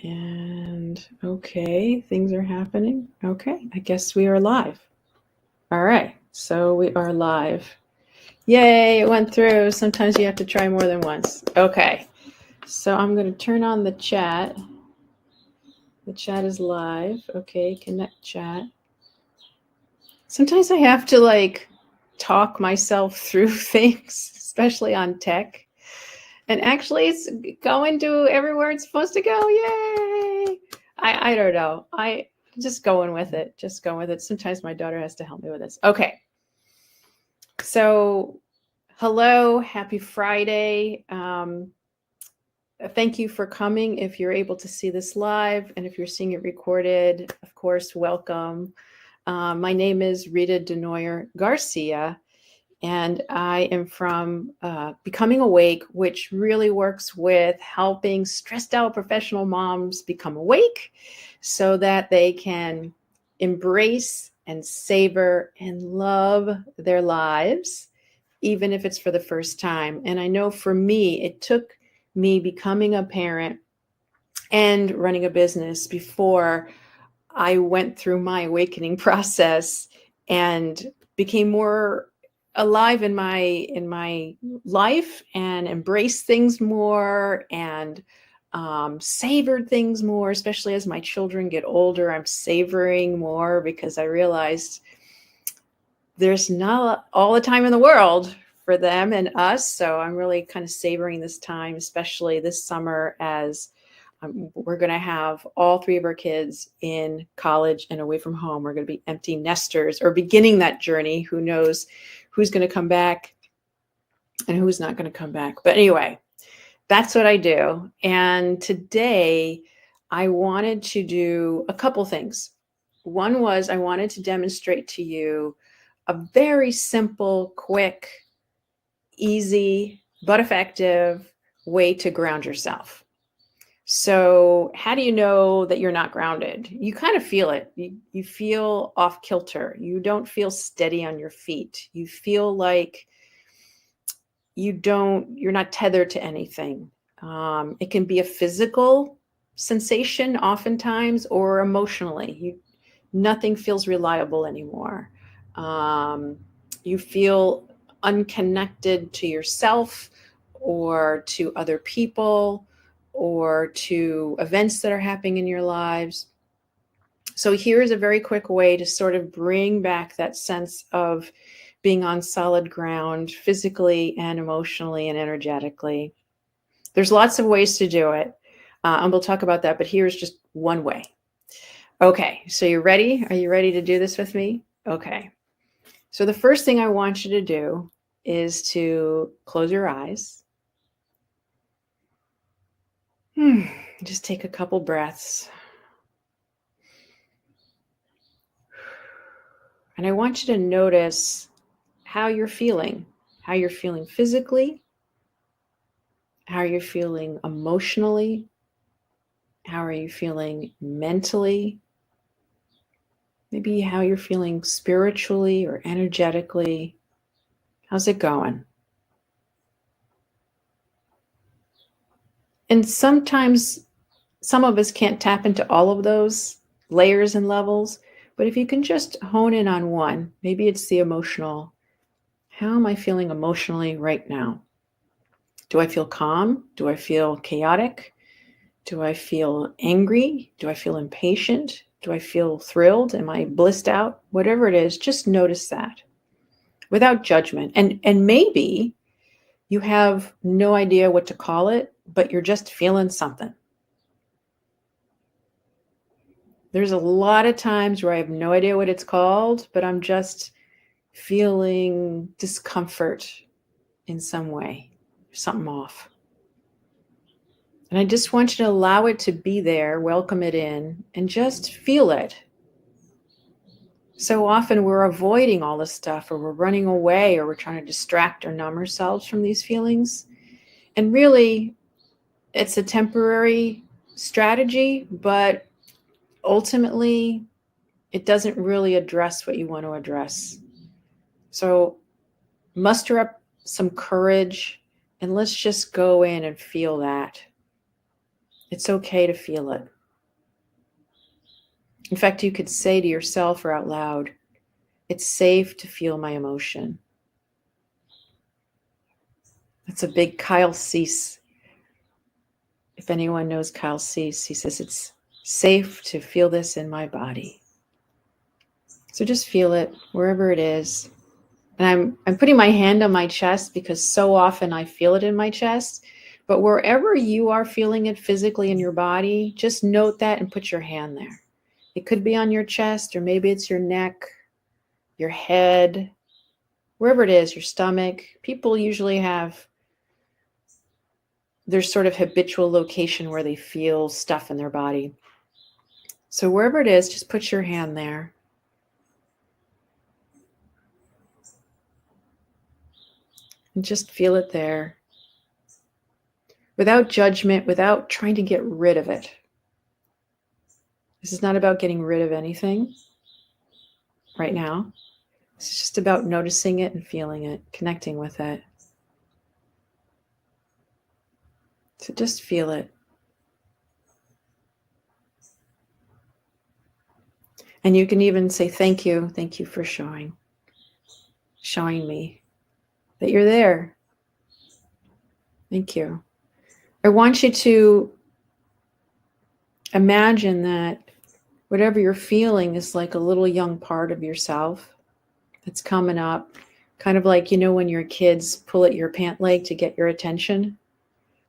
And okay, things are happening. Okay, I guess we are live. All right, so we are live. Yay, it went through. Sometimes you have to try more than once. Okay, so I'm going to turn on the chat. The chat is live. Okay, connect chat. Sometimes I have to talk myself through things, especially on tech. And actually, it's going to everywhere it's supposed to go. Yay! I don't know. I just going with it. Just going with it. Sometimes my daughter has to help me with this. Okay. So, hello, happy Friday. Thank you for coming. If you're able to see this live, and if you're seeing it recorded, of course, welcome. My name is Rita Desnoyers-Garcia. And I am from Becoming Awake, which really works with helping stressed out professional moms become awake so that they can embrace and savor and love their lives, even if it's for the first time. And I know for me, it took me becoming a parent and running a business before I went through my awakening process and became more alive in my life and embraced things more and savored things more, especially as my children get older. I'm savoring more because I realized there's not all the time in the world for them and us. So I'm really kind of savoring this time, especially this summer, as we're going to have all three of our kids in college and away from home. We're going to be empty nesters or beginning that journey. Who knows who's going to come back and who's not going to come back. But anyway, that's what I do. And today I wanted to do a couple things. One was I wanted to demonstrate to you a very simple, quick, easy, but effective way to ground yourself. So how do you know that you're not grounded? You kind of feel it. You feel off kilter. You don't feel steady on your feet. You feel like you're not tethered to anything. It can be a physical sensation oftentimes, or emotionally. Nothing feels reliable anymore. You feel unconnected to yourself or to other people or to events that are happening in your lives. So here's a very quick way to sort of bring back that sense of being on solid ground physically and emotionally and energetically. There's lots of ways to do it, and we'll talk about that, but here's just one way. Okay, so you're ready? Are you ready to do this with me? Okay. So the first thing I want you to do is to close your eyes. Just take a couple breaths. And I want you to notice how you're feeling physically, how you're feeling emotionally, how are you feeling mentally, maybe how you're feeling spiritually or energetically. How's it going? And sometimes some of us can't tap into all of those layers and levels, but if you can just hone in on one, maybe it's the emotional. How am I feeling emotionally right now? Do I feel calm? Do I feel chaotic? Do I feel angry? Do I feel impatient? Do I feel thrilled? Am I blissed out? Whatever it is, just notice that without judgment. And maybe you have no idea what to call it, but you're just feeling something. There's a lot of times where I have no idea what it's called, but I'm just feeling discomfort in some way, something off. And I just want you to allow it to be there, welcome it in, and just feel it. So often we're avoiding all this stuff, or we're running away, or we're trying to distract or numb ourselves from these feelings. And really, it's a temporary strategy, but ultimately, it doesn't really address what you want to address. So muster up some courage and let's just go in and feel that. It's okay to feel it. In fact, you could say to yourself or out loud, it's safe to feel my emotion. That's a big Kyle Cease. If anyone knows Kyle Cease, he says it's safe to feel this in my body. So just feel it wherever it is. And I'm putting my hand on my chest because so often I feel it in my chest. But wherever you are feeling it physically in your body, just note that and put your hand there. It could be on your chest, or maybe it's your neck, your head, wherever it is, your stomach. People usually have their sort of habitual location where they feel stuff in their body. So wherever it is, just put your hand there. And just feel it there. Without judgment, without trying to get rid of it. This is not about getting rid of anything right now. It's just about noticing it and feeling it, connecting with it. So just feel it. And you can even say, thank you for showing me that you're there. Thank you. I want you to imagine that whatever you're feeling is like a little young part of yourself that's coming up, kind of like, when your kids pull at your pant leg to get your attention.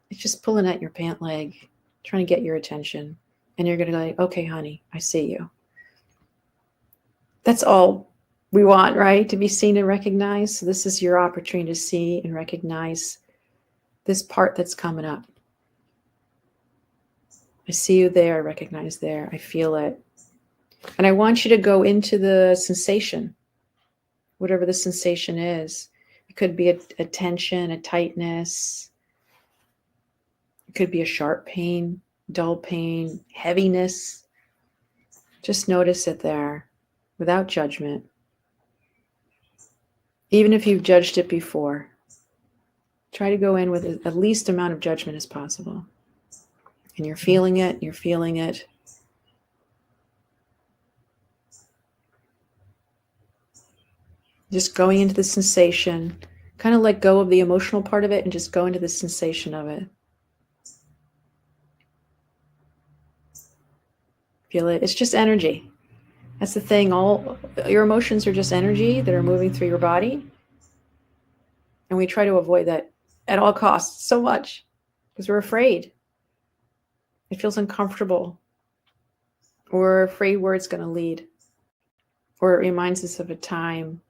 It's just pulling at your pant leg, trying to get your attention. And you're going to go like, okay, honey, I see you. That's all we want, right? To be seen and recognized. So this is your opportunity to see and recognize this part that's coming up. I see you there. I recognize there. I feel it. And I want you to go into the sensation, whatever the sensation is. It could be a tension, a tightness. It could be a sharp pain, dull pain, heaviness. Just notice it there without judgment. Even if you've judged it before, try to go in with the least amount of judgment as possible. And you're feeling it. Just going into the sensation, kind of let go of the emotional part of it and just go into the sensation of it. Feel it. It's just energy. That's the thing. All your emotions are just energy that are moving through your body. And we try to avoid that at all costs so much because we're afraid. It feels uncomfortable. We're afraid where it's going to lead. Or it reminds us of a time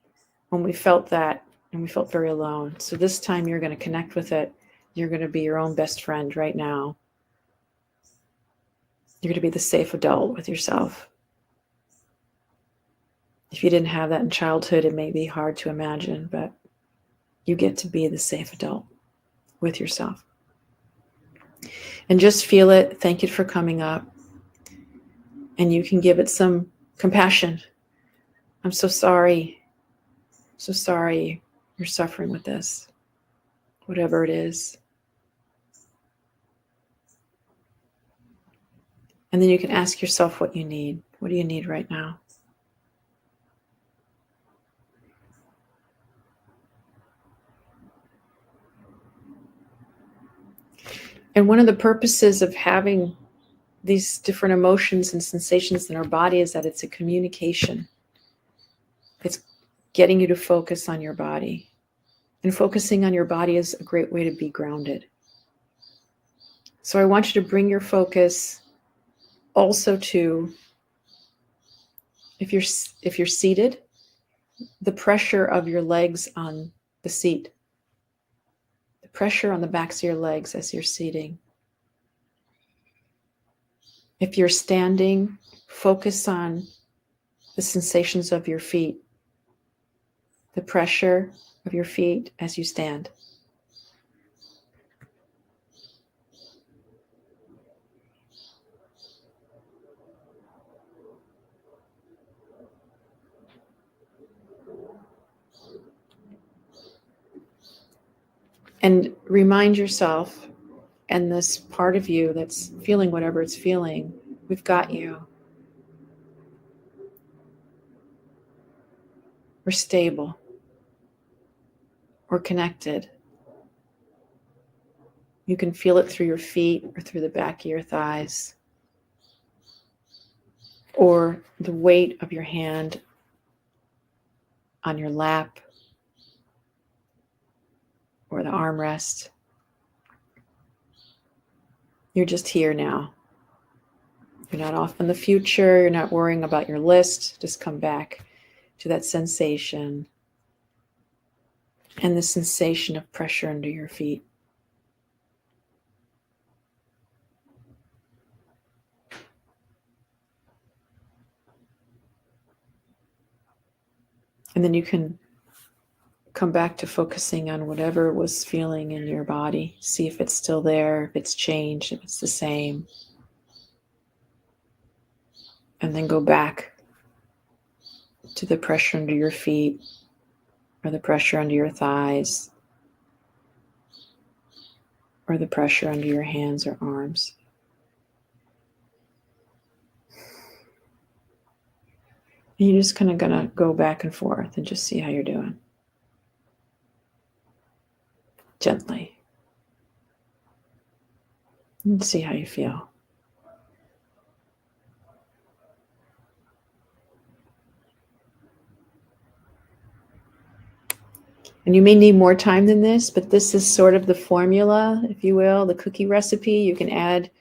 when we felt that and we felt very alone. So this time you're going to connect with it. You're going to be your own best friend right now. You're going to be the safe adult with yourself. If you didn't have that in childhood, it may be hard to imagine, but you get to be the safe adult with yourself. And just feel it. Thank it for coming up. And you can give it some compassion. I'm so sorry. So sorry you're suffering with this, whatever it is. And then you can ask yourself what you need. What do you need right now? And one of the purposes of having these different emotions and sensations in our body is that it's a communication. It's getting you to focus on your body. And focusing on your body is a great way to be grounded. So I want you to bring your focus also to, if you're seated, the pressure of your legs on the seat. The pressure on the backs of your legs as you're seating. If you're standing, focus on the sensations of your feet. The pressure of your feet as you stand. And remind yourself and this part of you that's feeling whatever it's feeling, we've got you. We're stable. We're connected. You can feel it through your feet or through the back of your thighs, or the weight of your hand on your lap or the armrest. You're just here now. You're not off in the future. You're not worrying about your list. Just come back to that sensation and the sensation of pressure under your feet. And then you can come back to focusing on whatever was feeling in your body. See if it's still there, if it's changed, if it's the same. And then go back to the pressure under your feet or the pressure under your thighs or the pressure under your hands or arms. And you're just kind of going to go back and forth and just see how you're doing. Gently. And see how you feel. And you may need more time than this, but this is sort of the formula, if you will, the cookie recipe. You can add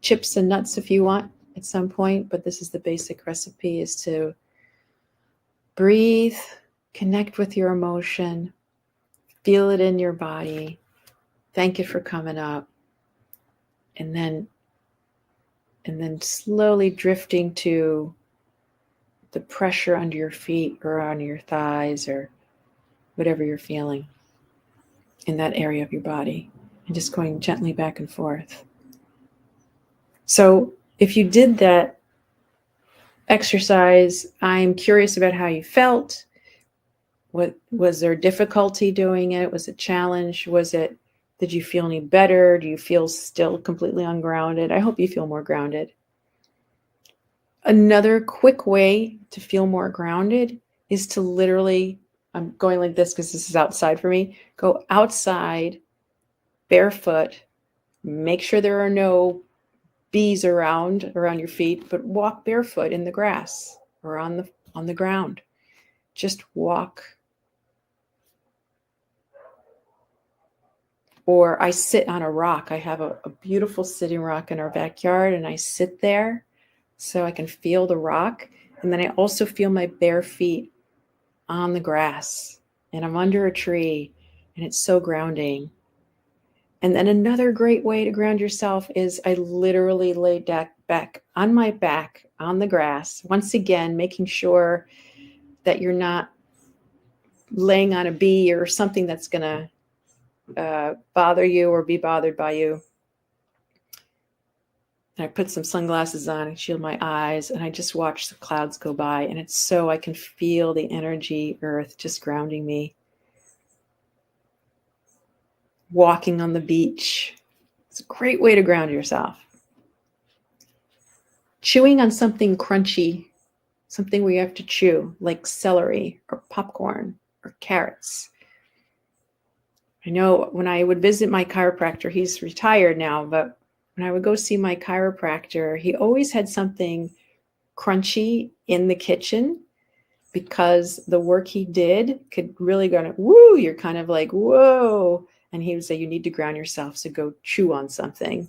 chips and nuts if you want at some point, but this is the basic recipe, is to breathe, connect with your emotion, feel it in your body, thank it for coming up, and then slowly drifting to the pressure under your feet or on your thighs or whatever you're feeling in that area of your body, and just going gently back and forth. So if you did that exercise, I'm curious about how you felt. What was there difficulty doing it? Was it challenge? Did you feel any better? Do you feel still completely ungrounded? I hope you feel more grounded. Another quick way to feel more grounded is to literally, I'm going like this because this is outside for me, go outside barefoot, make sure there are no bees around your feet, but walk barefoot in the grass or on the ground. Just walk. Or I sit on a rock. I have a beautiful sitting rock in our backyard, and I sit there so I can feel the rock. And then I also feel my bare feet on the grass, and I'm under a tree, and it's so grounding. And then another great way to ground yourself is I literally lay back on my back on the grass, once again, making sure that you're not laying on a bee or something that's going to bother you or be bothered by you. And I put some sunglasses on and shield my eyes, and I just watch the clouds go by, and it's so I can feel the energy, earth just grounding me. Walking on the beach. It's a great way to ground yourself. Chewing on something crunchy, something where you have to chew, like celery or popcorn or carrots. I know when I would visit my chiropractor, he's retired now, but when I would go see my chiropractor, he always had something crunchy in the kitchen, because the work he did could really go, woo, you're kind of like, whoa. And he would say, you need to ground yourself, so go chew on something.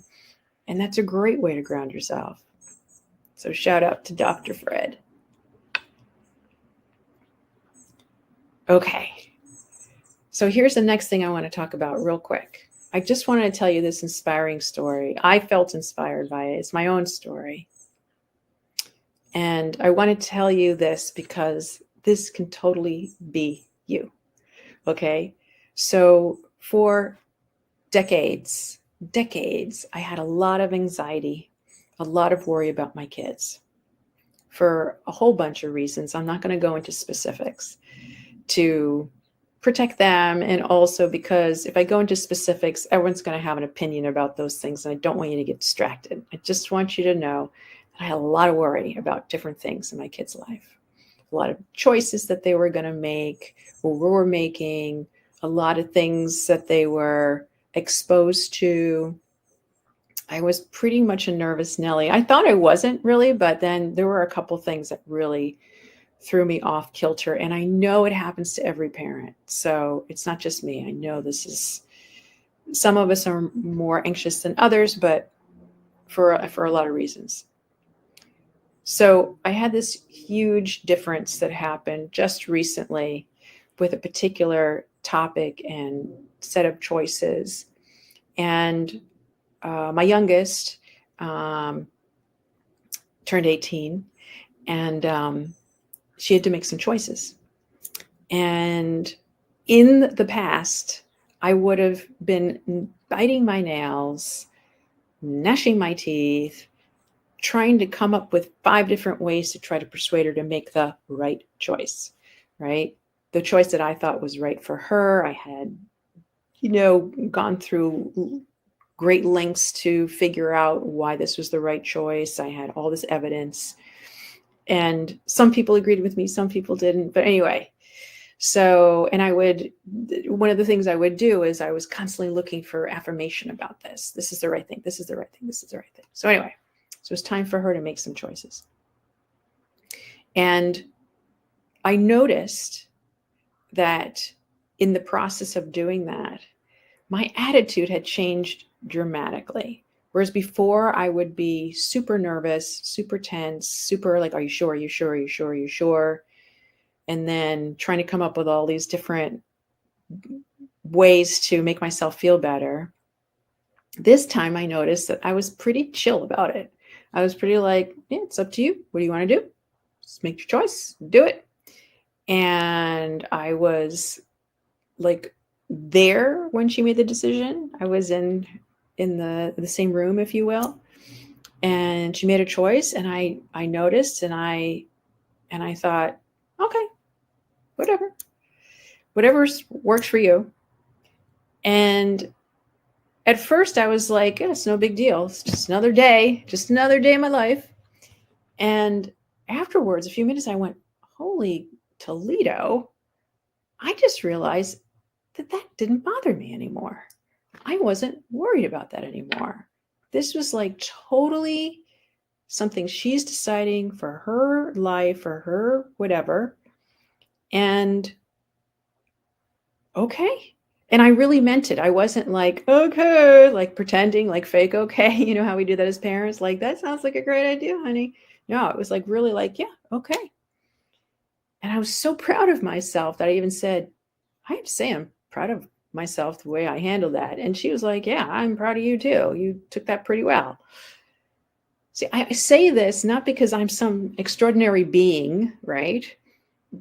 And that's a great way to ground yourself. So shout out to Dr. Fred. Okay. So here's the next thing I want to talk about real quick. I just wanted to tell you this inspiring story. I felt inspired by it. It's my own story. And I want to tell you this because this can totally be you. Okay. So for decades, I had a lot of anxiety, a lot of worry about my kids for a whole bunch of reasons. I'm not going to go into specifics, to protect them, and also because if I go into specifics, everyone's going to have an opinion about those things, and I don't want you to get distracted. I just want you to know that I had a lot of worry about different things in my kids' life, a lot of choices that they were going to make or were making, a lot of things that they were exposed to. I was pretty much a nervous Nelly. I thought I wasn't really, but then there were a couple things that really threw me off kilter. And I know it happens to every parent. So it's not just me. I know some of us are more anxious than others, but for a lot of reasons. So I had this huge difference that happened just recently with a particular topic and set of choices. And my youngest turned 18, and she had to make some choices. And in the past, I would have been biting my nails, gnashing my teeth, trying to come up with 5 different ways to try to persuade her to make the right choice, right? The choice that I thought was right for her. I had, gone through great lengths to figure out why this was the right choice. I had all this evidence, and some people agreed with me, some people didn't. But anyway, one of the things I would do is I was constantly looking for affirmation about this. This is the right thing. This is the right thing. This is the right thing. So anyway, so it's time for her to make some choices. And I noticed that in the process of doing that, my attitude had changed dramatically. Whereas before I would be super nervous, super tense, super like, are you sure? Are you sure? Are you sure? Are you sure? And then trying to come up with all these different ways to make myself feel better. This time I noticed that I was pretty chill about it. I was pretty like, yeah, it's up to you. What do you want to do? Just make your choice, do it. And I was like there when she made the decision. I was in the same room, if you will. And she made a choice, and I noticed, and I thought, okay, whatever works for you. And at first I was like, yeah, it's no big deal. It's just another day in my life. And afterwards, a few minutes, I went, holy Toledo. I just realized that didn't bother me anymore. I wasn't worried about that anymore. This was like totally something she's deciding for her life, for her whatever. And okay. And I really meant it. I wasn't like, okay, like pretending, like fake okay. You know how we do that as parents? Like, that sounds like a great idea, honey. No, it was like really like, yeah, okay. And I was so proud of myself that I even said, I have to say I'm proud of myself the way I handled that. And she was like, yeah, I'm proud of you too. You took that pretty well. See, I say this not because I'm some extraordinary being, right?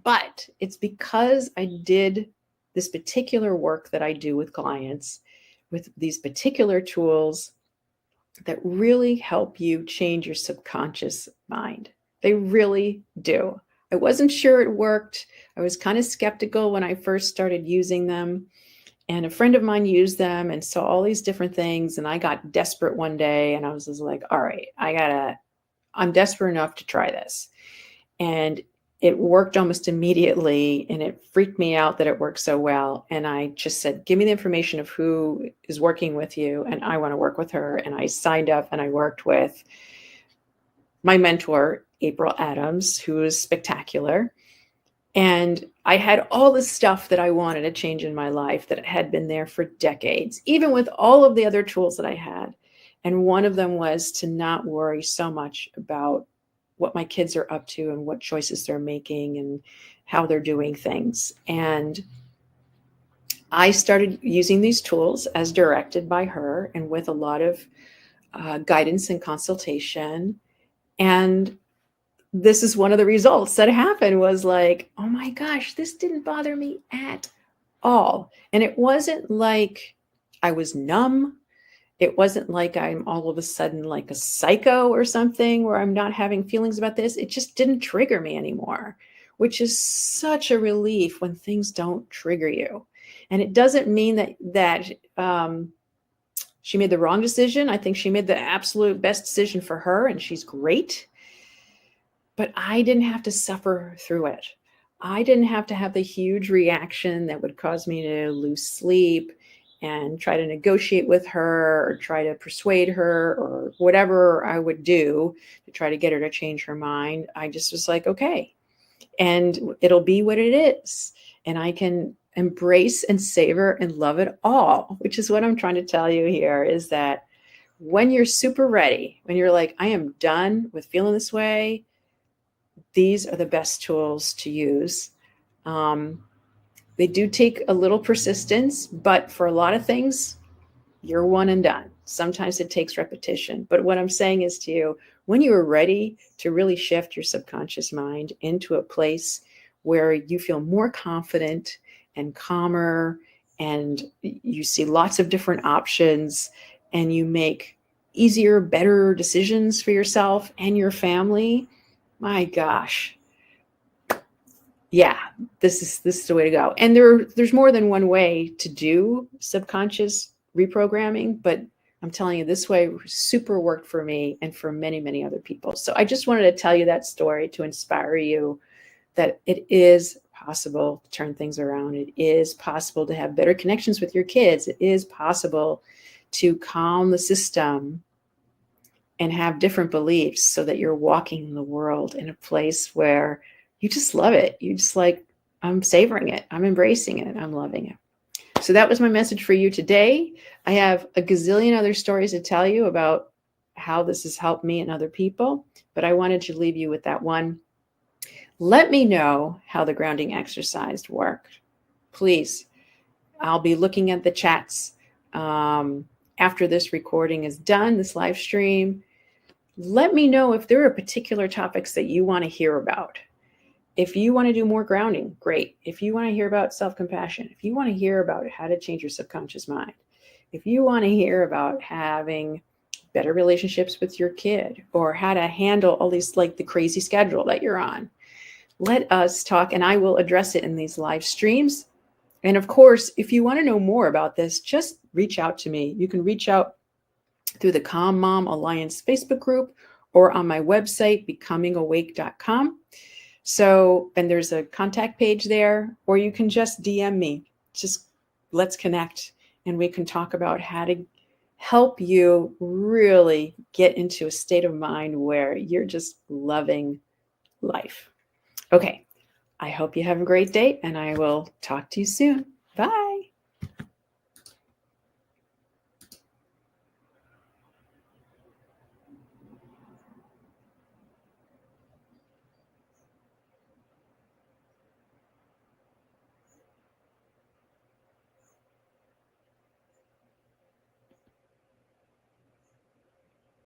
But it's because I did this particular work that I do with clients with these particular tools that really help you change your subconscious mind. They really do. I wasn't sure it worked. I was kind of skeptical when I first started using them. And a friend of mine used them and saw all these different things. And I got desperate one day, and I was just like, all right, I'm desperate enough to try this. And it worked almost immediately, and it freaked me out that it worked so well. And I just said, give me the information of who is working with you, and I want to work with her. And I signed up, and I worked with my mentor, April Adams, who is spectacular. And I had all the stuff that I wanted to change in my life that had been there for decades, even with all of the other tools that I had. And one of them was to not worry so much about what my kids are up to and what choices they're making and how they're doing things. And I started using these tools as directed by her and with a lot of guidance and consultation. And this is one of the results that happened was like, oh my gosh, this didn't bother me at all. And it wasn't like I was numb. It wasn't like I'm all of a sudden like a psycho or something where I'm not having feelings about this. It just didn't trigger me anymore. which is such a relief when things don't trigger you. And it doesn't mean that she made the wrong decision. I think she made the absolute best decision for her, and she's great. But I didn't have to suffer through it. I didn't have to have the huge reaction that would cause me to lose sleep and try to negotiate with her or try to persuade her or whatever I would do to try to get her to change her mind. I just was like, okay, and it'll be what it is. And I can embrace and savor and love it all, which is what I'm trying to tell you here, is that when you're super ready, when you're like, I am done with feeling this way, these are the best tools to use. They do take a little persistence, but for a lot of things, you're one and done. Sometimes it takes repetition. But what I'm saying is to you, when you are ready to really shift your subconscious mind into a place where you feel more confident and calmer, and you see lots of different options, and you make easier, better decisions for yourself and your family, my gosh, yeah, this is the way to go. And there's more than one way to do subconscious reprogramming, but I'm telling you, this way super worked for me and for many, many other people. So I just wanted to tell you that story to inspire you that it is possible to turn things around. It is possible to have better connections with your kids. It is possible to calm the system and have different beliefs so that you're walking in the world in a place where you just love it. You just like, I'm savoring it. I'm embracing it. I'm loving it. So that was my message for you today. I have a gazillion other stories to tell you about how this has helped me and other people, but I wanted to leave you with that one. Let me know how the grounding exercise worked. Please. I'll be looking at the chats after this recording is done, this live stream. Let me know if there are particular topics that you want to hear about. If you want to do more grounding, great. If you want to hear about self-compassion, if you want to hear about how to change your subconscious mind, if you want to hear about having better relationships with your kid or how to handle all these, like the crazy schedule that you're on, let us talk and I will address it in these live streams. And of course, if you want to know more about this, just reach out to me. You can reach out through the Calm Mom Alliance Facebook group or on my website, becomingawake.com. So, and there's a contact page there, or you can just DM me. Just let's connect and we can talk about how to help you really get into a state of mind where you're just loving life. Okay. I hope you have a great day and I will talk to you soon.